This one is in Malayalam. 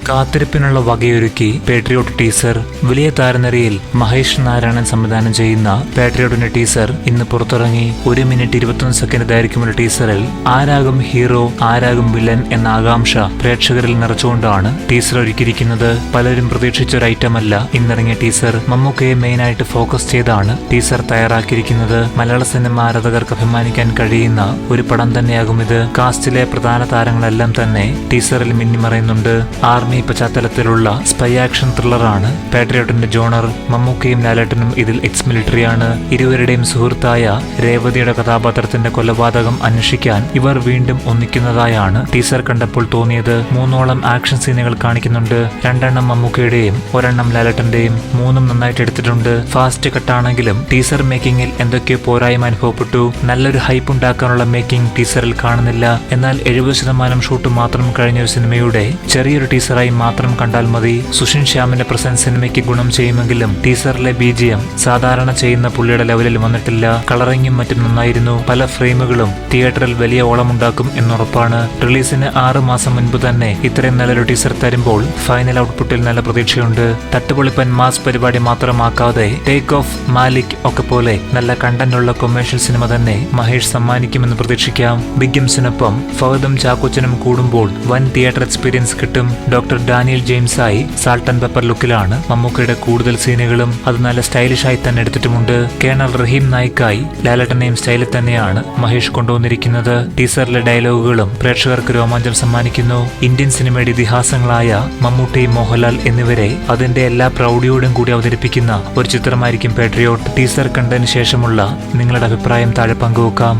കാത്തിരിപ്പിനുള്ള വകയൊരുക്കി പാട്രിയോട്ട് ടീസർ. വലിയ താരനിരയിൽ മഹേഷ് നാരായണൻ സംവിധാനം ചെയ്യുന്ന പാട്രിയോട്ടിന്റെ ടീസർ ഇന്ന് പുറത്തിറങ്ങി. 1 മിനിറ്റ് 21 സെക്കൻഡ് ദൈർഘ്യമുള്ള ടീസറിൽ ആരാകും ഹീറോ, ആരാകും വില്ലൻ എന്ന ആകാംക്ഷ പ്രേക്ഷകരിൽ നിറച്ചുകൊണ്ടാണ് ടീസർ ഒരുക്കിയിരിക്കുന്നത്. പലരും പ്രതീക്ഷിച്ച ഒരു ഐറ്റമല്ല ഇന്നിറങ്ങിയ ടീസർ. മമ്മൂക്കയെ മെയിനായിട്ട് ഫോക്കസ് ചെയ്താണ് ടീസർ തയ്യാറാക്കിയിരിക്കുന്നത്. മലയാള സിനിമ ആരാധകർക്ക് അഭിമാനിക്കാൻ കഴിയുന്ന ഒരു പടം തന്നെയാകും ഇത്. കാസ്റ്റിലെ പ്രധാന താരങ്ങളെല്ലാം തന്നെ ടീസറിൽ മിന്നിമറയുന്നുണ്ട്. ആർമി പശ്ചാത്തലത്തിലുള്ള സ്പൈ ആക്ഷൻ ത്രില്ലറാണ് പാട്രിയോട്ടിന്റെ ജോണർ. മമ്മൂക്കയും ലാലേട്ടനും ഇതിൽ എക്സ് മിലിറ്ററിയാണ്. ഇരുവരുടെയും സുഹൃത്തായ രേവതിയുടെ കഥാപാത്രത്തിന്റെ കൊലപാതകം അന്വേഷിക്കാൻ ഇവർ വീണ്ടും ഒന്നിക്കുന്നതായാണ് ടീസർ കണ്ടപ്പോൾ തോന്നിയത്. 3ഓളം ആക്ഷൻ സീനുകൾ കാണിക്കുന്നുണ്ട്. 2 മമ്മൂക്കയുടെയും 1 ലാലേട്ടന്റെയും. 3 നന്നായിട്ട് എടുത്തിട്ടുണ്ട്. ഫാസ്റ്റ് കട്ടാണെങ്കിലും ടീസർ മേക്കിങ്ങിൽ എന്തൊക്കെയോ പോരായ്മ അനുഭവപ്പെട്ടു. നല്ലൊരു ഹൈപ്പ് ഉണ്ടാക്കാനുള്ള മേക്കിംഗ് ടീസറിൽ കാണുന്നില്ല. എന്നാൽ 70% ഷൂട്ട് മാത്രം കഴിഞ്ഞ ഒരു സിനിമയുടെ ചെറിയൊരു ടീസറായി മാത്രം കണ്ടാൽ മതി. സുഷിൻ ശ്യാമിന്റെ പ്രസൻസ് സിനിമയ്ക്ക് ഗുണം ചെയ്യുമെങ്കിലും ടീസറിലെ BGM സാധാരണ ചെയ്യുന്ന പുള്ളിയുടെ ലെവലിൽ വന്നിട്ടില്ല. കളറിങ്ങും മറ്റും നന്നായിരുന്നു. പല ഫ്രെയിമുകളും തിയേറ്ററിൽ വലിയ ഓളമുണ്ടാക്കും എന്നുറപ്പാണ്. റിലീസിന് 6 മാസം മുൻപ് തന്നെ ഇത്രയും നല്ലൊരു ടീസർ തരുമ്പോൾ ഫൈനൽ ഔട്ട്പുട്ടിൽ നല്ല പ്രതീക്ഷയുണ്ട്. തട്ടുപൊളിപ്പൻ മാസ് പരിപാടി മാത്രമാക്കാതെ ടേക്ക് ഓഫ്, മാലിക് ഒക്കെ പോലെ നല്ല കണ്ടന്റുള്ള കൊമേഴ്ഷ്യൽ സിനിമ തന്നെ മഹേഷ് സമ്മാനിക്കുമെന്ന് പ്രതീക്ഷിക്കാം. ബിഗ് എംസിനൊപ്പം ഫഹദും ചാക്കോച്ചനും കൂടുമ്പോൾ വൻ തിയേറ്റർ എക്സ്പീരിയൻസ് കിട്ടും. ഡോക്ടർ ഡാനിയൽ ജെയിംസായി സാൾട്ട് ആൻഡ് പെപ്പർ ലുക്കിലാണ് മമ്മൂക്കയുടെ കൂടുതൽ സീനുകളും. അത് നല്ല സ്റ്റൈലിഷായി തന്നെ എടുത്തിട്ടുമുണ്ട്. കേണൽ റഹീം നായിക്കായി ലാലേട്ടനെയും സ്റ്റൈലിൽ തന്നെയാണ് മഹേഷ് കൊണ്ടുവന്നിരിക്കുന്നത്. ടീസറിലെ ഡയലോഗുകളും പ്രേക്ഷകർക്ക് രോമാഞ്ചം സമ്മാനിക്കുന്നു. ഇന്ത്യൻ സിനിമയുടെ ഇതിഹാസങ്ങളായ മമ്മൂട്ടി, മോഹൻലാൽ എന്നിവരെ അതിന്റെ എല്ലാ പ്രൗഢിയോടും കൂടി അവതരിപ്പിക്കുന്ന ഒരു ചിത്രമായിരിക്കും പാട്രിയോട്ട്. ടീസർ കണ്ടതിന് ശേഷമുള്ള നിങ്ങളുടെ അഭിപ്രായം താഴെ പങ്കുവെക്കാം.